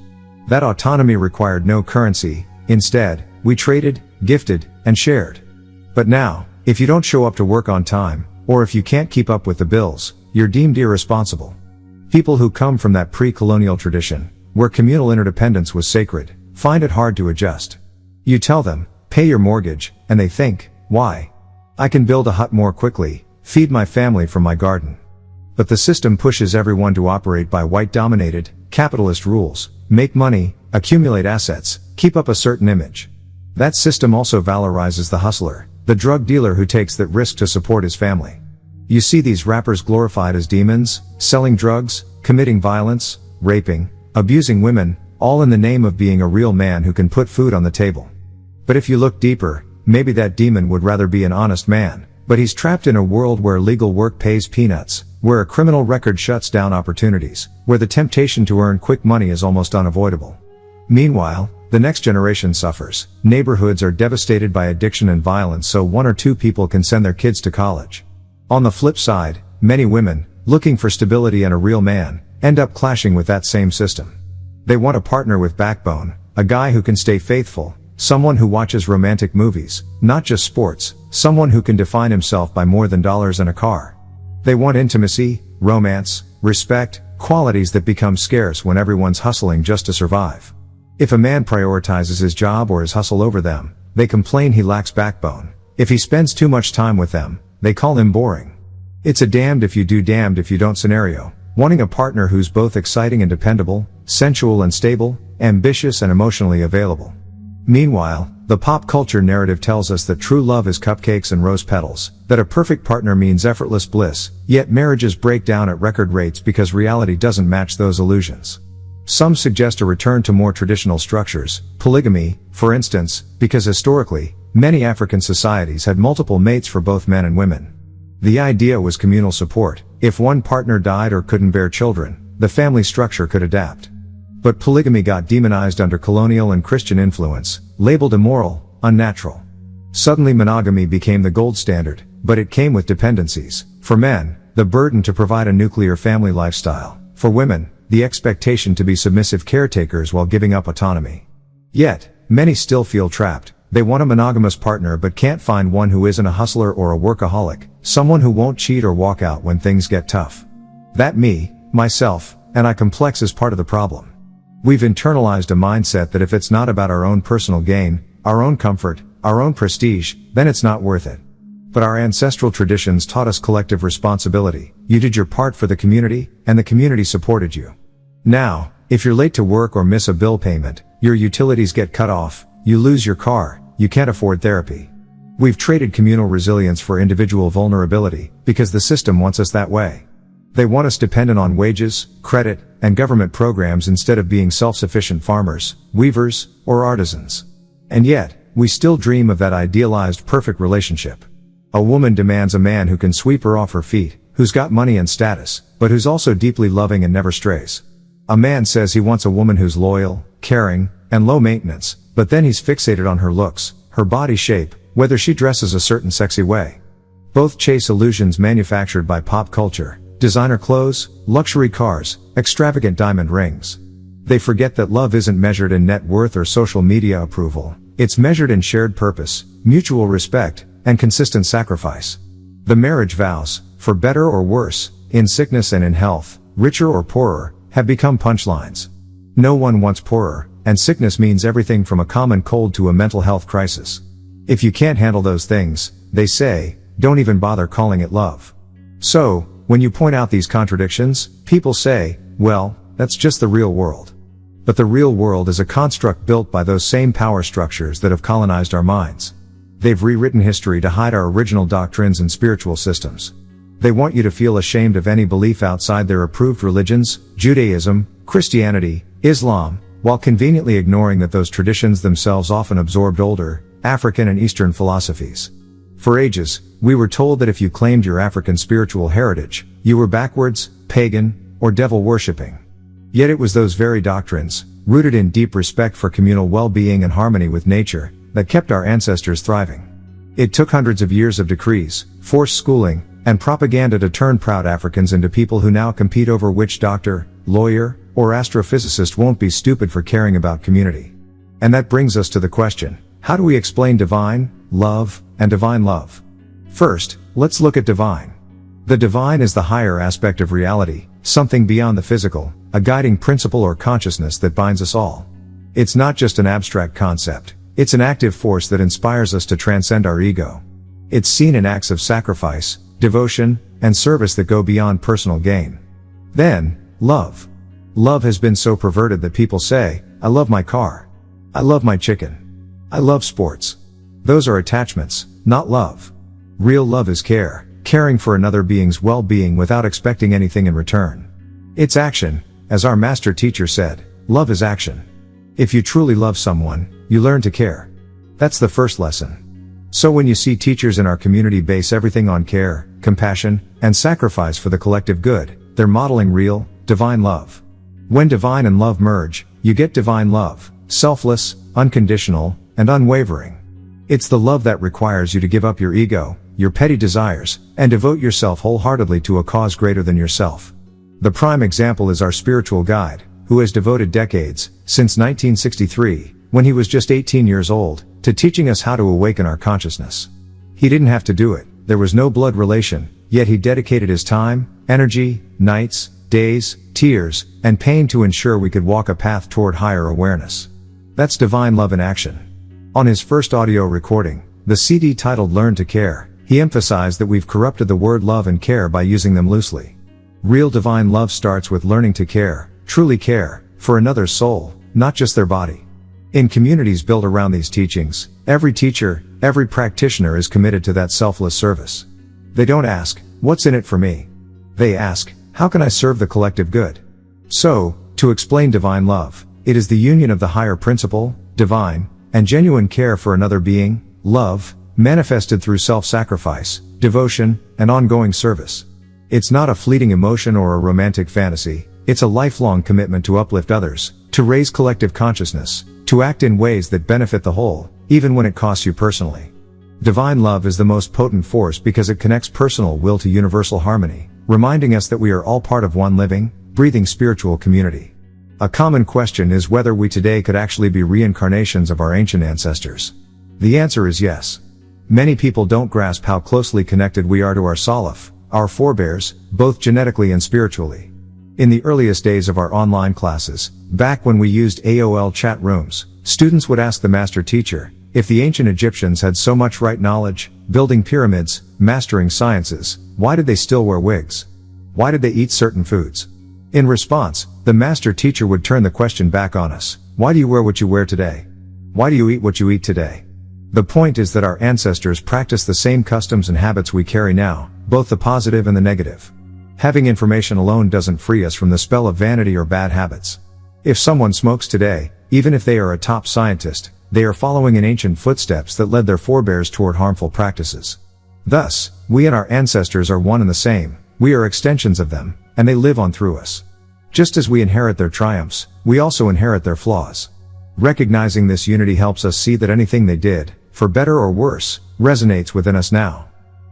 That autonomy required no currency, instead, we traded, gifted, and shared. But now, if you don't show up to work on time, or if you can't keep up with the bills, you're deemed irresponsible. People who come from that pre-colonial tradition, where communal interdependence was sacred, find it hard to adjust. You tell them, pay your mortgage, and they think, why? I can build a hut more quickly, feed my family from my garden. But the system pushes everyone to operate by white-dominated, capitalist rules, make money, accumulate assets, keep up a certain image. That system also valorizes the hustler, the drug dealer who takes that risk to support his family. You see these rappers glorified as demons, selling drugs, committing violence, raping, abusing women, all in the name of being a real man who can put food on the table. But if you look deeper, maybe that demon would rather be an honest man, but he's trapped in a world where legal work pays peanuts, where a criminal record shuts down opportunities, where the temptation to earn quick money is almost unavoidable. Meanwhile, the next generation suffers. Neighborhoods are devastated by addiction and violence, so 1 or 2 people can send their kids to college. On the flip side, many women, looking for stability and a real man, end up clashing with that same system. They want a partner with backbone, a guy who can stay faithful, someone who watches romantic movies, not just sports, someone who can define himself by more than dollars and a car. They want intimacy, romance, respect, qualities that become scarce when everyone's hustling just to survive. If a man prioritizes his job or his hustle over them, they complain he lacks backbone. If he spends too much time with them, they call him boring. It's a damned if you do, damned if you don't scenario, wanting a partner who's both exciting and dependable, sensual and stable, ambitious and emotionally available. Meanwhile, the pop culture narrative tells us that true love is cupcakes and rose petals, that a perfect partner means effortless bliss, yet marriages break down at record rates because reality doesn't match those illusions. Some suggest a return to more traditional structures, polygamy, for instance, because historically, many African societies had multiple mates for both men and women. The idea was communal support. If one partner died or couldn't bear children, the family structure could adapt. But polygamy got demonized under colonial and Christian influence, labeled immoral, unnatural. Suddenly monogamy became the gold standard, but it came with dependencies. For men, the burden to provide a nuclear family lifestyle. For women, the expectation to be submissive caretakers while giving up autonomy. Yet, many still feel trapped. They want a monogamous partner but can't find one who isn't a hustler or a workaholic, someone who won't cheat or walk out when things get tough. That me, myself, and I complex is part of the problem. We've internalized a mindset that if it's not about our own personal gain, our own comfort, our own prestige, then it's not worth it. But our ancestral traditions taught us collective responsibility. You did your part for the community, and the community supported you. Now, if you're late to work or miss a bill payment, your utilities get cut off, you lose your car, you can't afford therapy. We've traded communal resilience for individual vulnerability, because the system wants us that way. They want us dependent on wages, credit, and government programs instead of being self-sufficient farmers, weavers, or artisans. And yet, we still dream of that idealized perfect relationship. A woman demands a man who can sweep her off her feet, who's got money and status, but who's also deeply loving and never strays. A man says he wants a woman who's loyal, caring, and low maintenance, but then he's fixated on her looks, her body shape, whether she dresses a certain sexy way. Both chase illusions manufactured by pop culture, designer clothes, luxury cars, extravagant diamond rings. They forget that love isn't measured in net worth or social media approval. It's measured in shared purpose, mutual respect, and consistent sacrifice. The marriage vows, for better or worse, in sickness and in health, richer or poorer, have become punchlines. No one wants poorer, and sickness means everything from a common cold to a mental health crisis. If you can't handle those things, they say, don't even bother calling it love. So, when you point out these contradictions, people say, well, that's just the real world. But the real world is a construct built by those same power structures that have colonized our minds. They've rewritten history to hide our original doctrines and spiritual systems. They want you to feel ashamed of any belief outside their approved religions, Judaism, Christianity, Islam, while conveniently ignoring that those traditions themselves often absorbed older, African and Eastern philosophies. For ages, we were told that if you claimed your African spiritual heritage, you were backwards, pagan, or devil-worshipping. Yet it was those very doctrines, rooted in deep respect for communal well-being and harmony with nature, that kept our ancestors thriving. It took hundreds of years of decrees, forced schooling, and propaganda to turn proud Africans into people who now compete over which doctor, lawyer, or astrophysicist won't be stupid for caring about community. And that brings us to the question, how do we explain divine love and divine love? First, let's look at divine. The divine is the higher aspect of reality, something beyond the physical, a guiding principle or consciousness that binds us all. It's not just an abstract concept, it's an active force that inspires us to transcend our ego. It's seen in acts of sacrifice, devotion, and service that go beyond personal gain. Then, love. Love has been so perverted that people say, I love my car. I love my chicken. I love sports. Those are attachments, not love. Real love is care, caring for another being's well-being without expecting anything in return. It's action, as our master teacher said, love is action. If you truly love someone, you learn to care. That's the first lesson. So when you see teachers in our community base everything on care, compassion, and sacrifice for the collective good, they're modeling real, divine love. When divine and love merge, you get divine love, selfless, unconditional, and unwavering. It's the love that requires you to give up your ego, your petty desires, and devote yourself wholeheartedly to a cause greater than yourself. The prime example is our spiritual guide, who has devoted decades, since 1963, when he was just 18 years old, to teaching us how to awaken our consciousness. He didn't have to do it, there was no blood relation, yet he dedicated his time, energy, nights, days, tears, and pain to ensure we could walk a path toward higher awareness. That's divine love in action. On his first audio recording, the CD titled Learn to Care, he emphasized that we've corrupted the word love and care by using them loosely. Real divine love starts with learning to care, truly care, for another's soul, not just their body. In communities built around these teachings, every teacher, every practitioner is committed to that selfless service. They don't ask, what's in it for me? They ask, how can I serve the collective good? So, to explain divine love, it is the union of the higher principle, divine, and genuine care for another being, love, manifested through self-sacrifice, devotion, and ongoing service. It's not a fleeting emotion or a romantic fantasy, it's a lifelong commitment to uplift others, to raise collective consciousness, to act in ways that benefit the whole, even when it costs you personally. Divine love is the most potent force because it connects personal will to universal harmony, reminding us that we are all part of one living, breathing spiritual community. A common question is whether we today could actually be reincarnations of our ancient ancestors. The answer is yes. Many people don't grasp how closely connected we are to our Salaf, our forebears, both genetically and spiritually. In the earliest days of our online classes, back when we used AOL chat rooms, students would ask the master teacher, if the ancient Egyptians had so much right knowledge, building pyramids, mastering sciences, why did they still wear wigs? Why did they eat certain foods? In response, the master teacher would turn the question back on us. Why do you wear what you wear today? Why do you eat what you eat today? The point is that our ancestors practiced the same customs and habits we carry now, both the positive and the negative. Having information alone doesn't free us from the spell of vanity or bad habits. If someone smokes today, even if they are a top scientist, they are following in ancient footsteps that led their forebears toward harmful practices. Thus, we and our ancestors are one and the same, we are extensions of them, and they live on through us. Just as we inherit their triumphs, we also inherit their flaws. Recognizing this unity helps us see that anything they did, for better or worse, resonates within us now.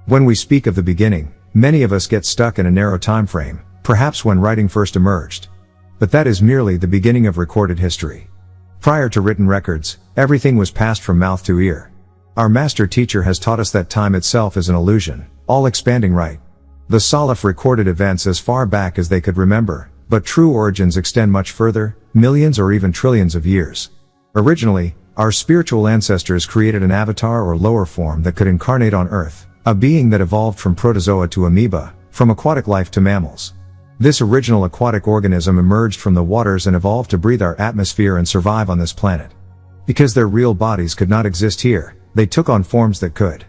When we speak of the beginning, many of us get stuck in a narrow time frame, perhaps when writing first emerged. But that is merely the beginning of recorded history. Prior to written records, everything was passed from mouth to ear. Our master teacher has taught us that time itself is an illusion, all expanding right. The Salaf recorded events as far back as they could remember, but true origins extend much further, millions or even trillions of years. Originally, our spiritual ancestors created an avatar or lower form that could incarnate on Earth, a being that evolved from protozoa to amoeba, from aquatic life to mammals. This original aquatic organism emerged from the waters and evolved to breathe our atmosphere and survive on this planet. Because their real bodies could not exist here, they took on forms that could.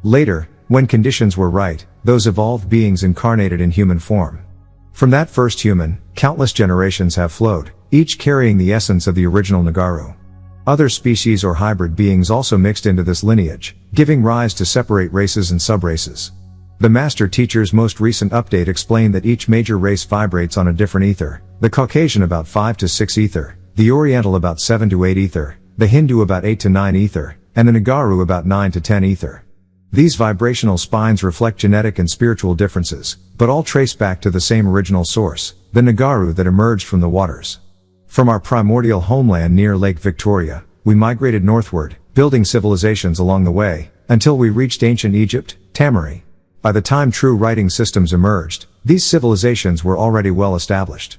Later, when conditions were right, those evolved beings incarnated in human form. From that first human, countless generations have flowed, each carrying the essence of the original Nagaru. Other species or hybrid beings also mixed into this lineage, giving rise to separate races and subraces. The Master Teacher's most recent update explained that each major race vibrates on a different ether, the Caucasian about 5 to 6 ether, the Oriental about 7 to 8 ether, the Hindu about 8 to 9 ether, and the Nagaru about 9 to 10 ether. These vibrational spines reflect genetic and spiritual differences, but all trace back to the same original source, the Nagaru that emerged from the waters. From our primordial homeland near Lake Victoria, we migrated northward, building civilizations along the way, until we reached ancient Egypt, Tamari. By the time true writing systems emerged, these civilizations were already well established.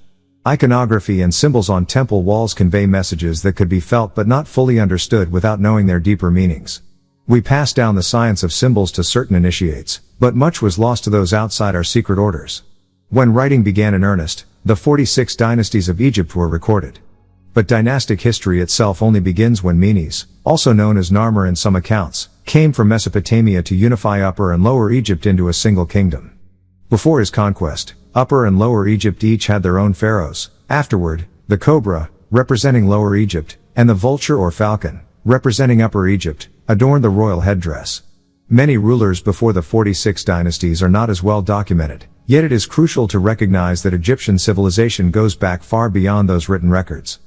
Iconography and symbols on temple walls convey messages that could be felt but not fully understood without knowing their deeper meanings. We passed down the science of symbols to certain initiates, but much was lost to those outside our secret orders. When writing began in earnest, the 46 dynasties of Egypt were recorded. But dynastic history itself only begins when Menes, also known as Narmer in some accounts, came from Mesopotamia to unify Upper and Lower Egypt into a single kingdom. Before his conquest, Upper and Lower Egypt each had their own pharaohs. Afterward, the cobra, representing Lower Egypt, and the vulture or falcon, representing Upper Egypt, adorned the royal headdress. Many rulers before the 46 dynasties are not as well documented, yet it is crucial to recognize that Egyptian civilization goes back far beyond those written records.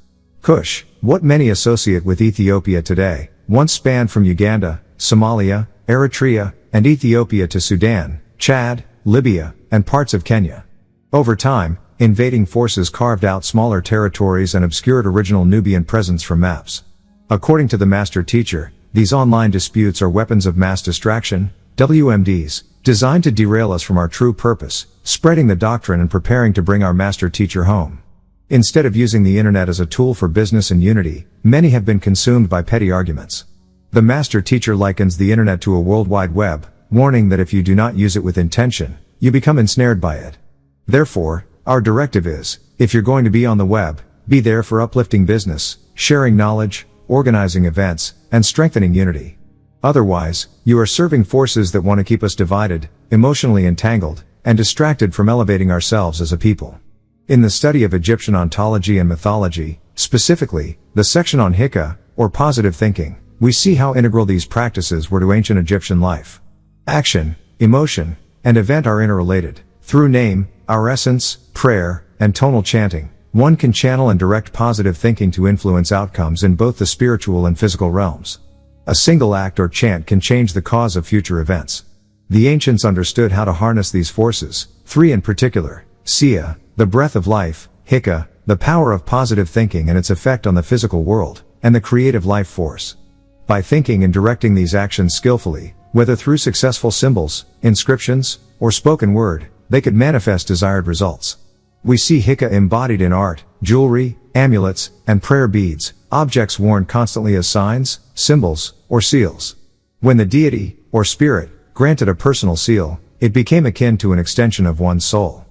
Kush, what many associate with Ethiopia today, once spanned from Uganda, Somalia, Eritrea, and Ethiopia to Sudan, Chad, Libya, and parts of Kenya. Over time, invading forces carved out smaller territories and obscured original Nubian presence from maps. According to the Master Teacher, these online disputes are weapons of mass distraction, WMDs, designed to derail us from our true purpose, spreading the doctrine and preparing to bring our Master Teacher home. Instead of using the internet as a tool for business and unity, many have been consumed by petty arguments. The Master Teacher likens the internet to a world wide web, warning that if you do not use it with intention, you become ensnared by it. Therefore, our directive is, if you're going to be on the web, be there for uplifting business, sharing knowledge, organizing events, and strengthening unity. Otherwise, you are serving forces that want to keep us divided, emotionally entangled, and distracted from elevating ourselves as a people. In the study of Egyptian ontology and mythology, specifically, the section on Hika, or positive thinking, we see how integral these practices were to ancient Egyptian life. Action, emotion, and event are interrelated. Through name, our essence, prayer, and tonal chanting, one can channel and direct positive thinking to influence outcomes in both the spiritual and physical realms. A single act or chant can change the cause of future events. The ancients understood how to harness these forces, three in particular: Sia, the breath of life; Hika, the power of positive thinking and its effect on the physical world; and the creative life force. By thinking and directing these actions skillfully, whether through successful symbols, inscriptions, or spoken word, they could manifest desired results. We see Hika embodied in art, jewelry, amulets, and prayer beads, objects worn constantly as signs, symbols, or seals. When the deity, or spirit, granted a personal seal, it became akin to an extension of one's soul.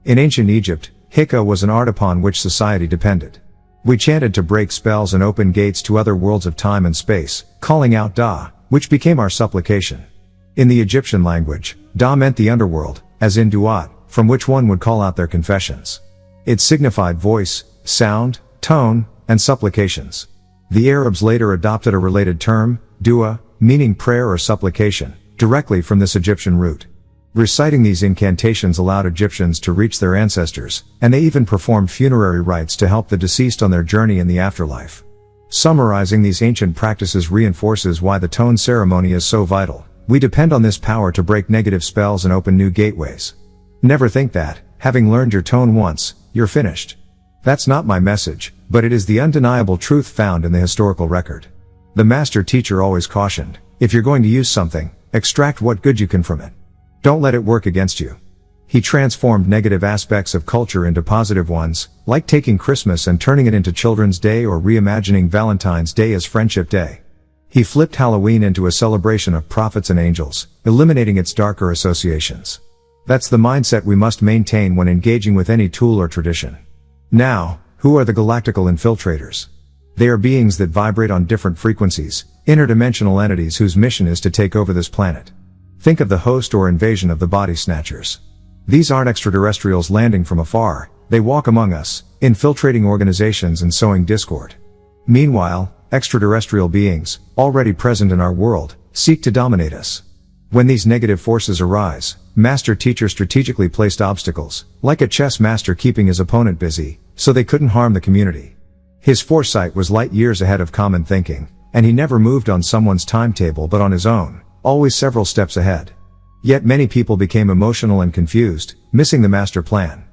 In ancient Egypt, Hika was an art upon which society depended. We chanted to break spells and open gates to other worlds of time and space, calling out Da, which became our supplication. In the Egyptian language, Da meant the underworld, as in Duat, from which one would call out their confessions. It signified voice, sound, tone, and supplications. The Arabs later adopted a related term, dua, meaning prayer or supplication, directly from this Egyptian root. Reciting these incantations allowed Egyptians to reach their ancestors, and they even performed funerary rites to help the deceased on their journey in the afterlife. Summarizing these ancient practices reinforces why the tone ceremony is so vital. We depend on this power to break negative spells and open new gateways. Never think that, having learned your tone once, you're finished. That's not my message, but it is the undeniable truth found in the historical record. The Master Teacher always cautioned, if you're going to use something, extract what good you can from it. Don't let it work against you. He transformed negative aspects of culture into positive ones, like taking Christmas and turning it into Children's Day or reimagining Valentine's Day as Friendship Day. He flipped Halloween into a celebration of prophets and angels, eliminating its darker associations. That's the mindset we must maintain when engaging with any tool or tradition. Now, who are the galactical infiltrators? They are beings that vibrate on different frequencies, interdimensional entities whose mission is to take over this planet. Think of the host or invasion of the body snatchers. These aren't extraterrestrials landing from afar, they walk among us, infiltrating organizations and sowing discord. Meanwhile, extraterrestrial beings, already present in our world, seek to dominate us. When these negative forces arise, Master Teacher strategically placed obstacles, like a chess master keeping his opponent busy, so they couldn't harm the community. His foresight was light years ahead of common thinking, and he never moved on someone's timetable but on his own, always several steps ahead. Yet many people became emotional and confused, missing the master plan.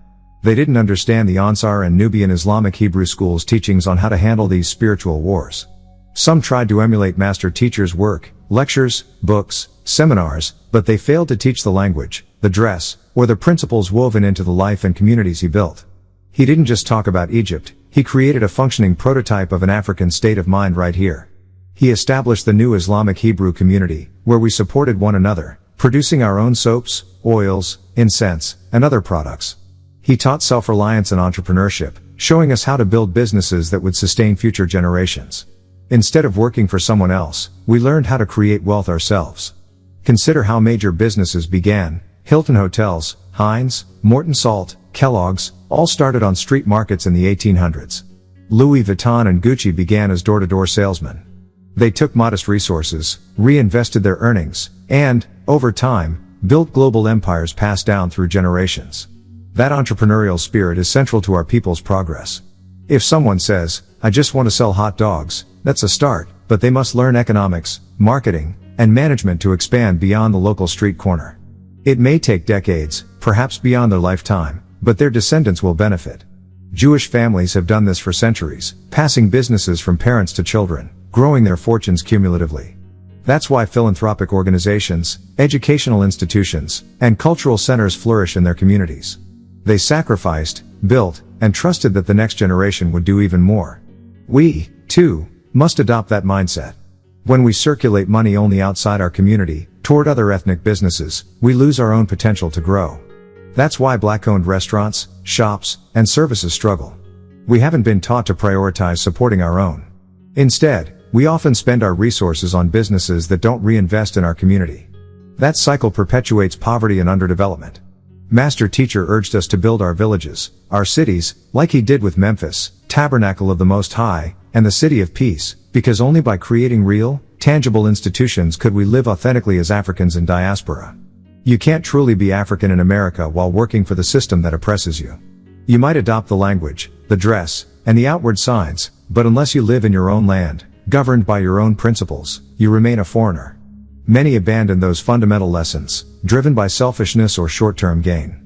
They didn't understand the Ansar and Nubian Islamic Hebrew schools' teachings on how to handle these spiritual wars. Some tried to emulate Master Teacher's work, lectures, books, seminars, but they failed to teach the language, the dress, or the principles woven into the life and communities he built. He didn't just talk about Egypt, he created a functioning prototype of an African state of mind right here. He established the new Islamic Hebrew community, where we supported one another, producing our own soaps, oils, incense, and other products. He taught self-reliance and entrepreneurship, showing us how to build businesses that would sustain future generations. Instead of working for someone else, we learned how to create wealth ourselves. Consider how major businesses began. Hilton Hotels, Heinz, Morton Salt, Kellogg's, all started on street markets in the 1800s. Louis Vuitton and Gucci began as door-to-door salesmen. They took modest resources, reinvested their earnings, and, over time, built global empires passed down through generations. That entrepreneurial spirit is central to our people's progress. If someone says, "I just want to sell hot dogs," that's a start, but they must learn economics, marketing, and management to expand beyond the local street corner. It may take decades, perhaps beyond their lifetime, but their descendants will benefit. Jewish families have done this for centuries, passing businesses from parents to children, growing their fortunes cumulatively. That's why philanthropic organizations, educational institutions, and cultural centers flourish in their communities. They sacrificed, built, and trusted that the next generation would do even more. We, too, must adopt that mindset. When we circulate money only outside our community, toward other ethnic businesses, we lose our own potential to grow. That's why black-owned restaurants, shops, and services struggle. We haven't been taught to prioritize supporting our own. Instead, we often spend our resources on businesses that don't reinvest in our community. That cycle perpetuates poverty and underdevelopment. Master Teacher urged us to build our villages, our cities, like he did with Memphis, Tabernacle of the Most High, and the City of Peace, because only by creating real, tangible institutions could we live authentically as Africans in diaspora. You can't truly be African in America while working for the system that oppresses you. You might adopt the language, the dress, and the outward signs, but unless you live in your own land, governed by your own principles, you remain a foreigner. Many abandoned those fundamental lessons, driven by selfishness or short-term gain.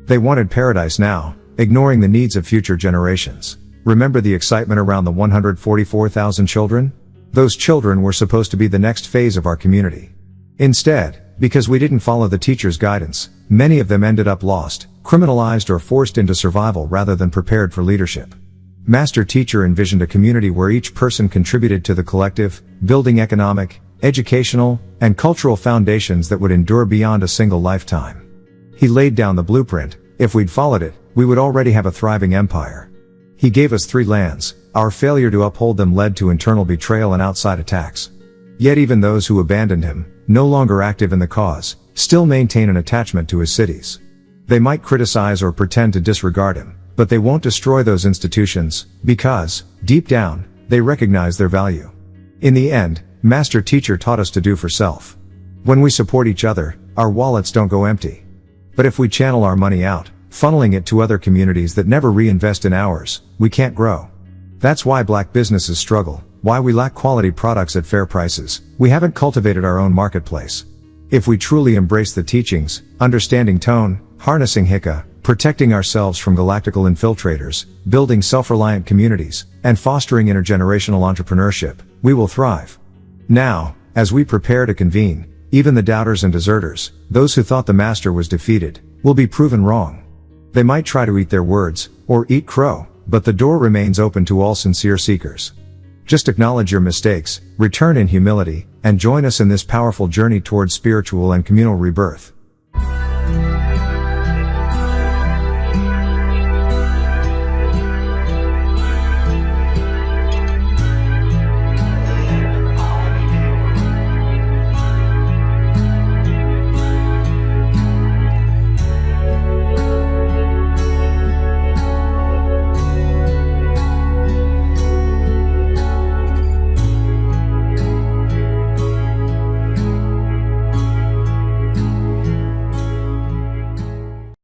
They wanted paradise now, ignoring the needs of future generations. Remember the excitement around the 144,000 children? Those children were supposed to be the next phase of our community. Instead, because we didn't follow the teacher's guidance, many of them ended up lost, criminalized or forced into survival rather than prepared for leadership. Master Teacher envisioned a community where each person contributed to the collective, building economic, educational, and cultural foundations that would endure beyond a single lifetime. He laid down the blueprint. If we'd followed it, we would already have a thriving empire. He gave us 3 lands. Our failure to uphold them led to internal betrayal and outside attacks. Yet even those who abandoned him, no longer active in the cause, still maintain an attachment to his cities. They might criticize or pretend to disregard him, but they won't destroy those institutions, because, deep down, they recognize their value. In the end, Master Teacher taught us to do for self. When we support each other, our wallets don't go empty. But if we channel our money out, funneling it to other communities that never reinvest in ours, we can't grow. That's why black businesses struggle, why we lack quality products at fair prices. We haven't cultivated our own marketplace. If we truly embrace the teachings, understanding tone, harnessing Hika, protecting ourselves from galactical infiltrators, building self-reliant communities, and fostering intergenerational entrepreneurship, we will thrive. Now, as we prepare to convene, even the doubters and deserters, those who thought the master was defeated, will be proven wrong. They might try to eat their words, or eat crow, but the door remains open to all sincere seekers. Just acknowledge your mistakes, return in humility, and join us in this powerful journey towards spiritual and communal rebirth.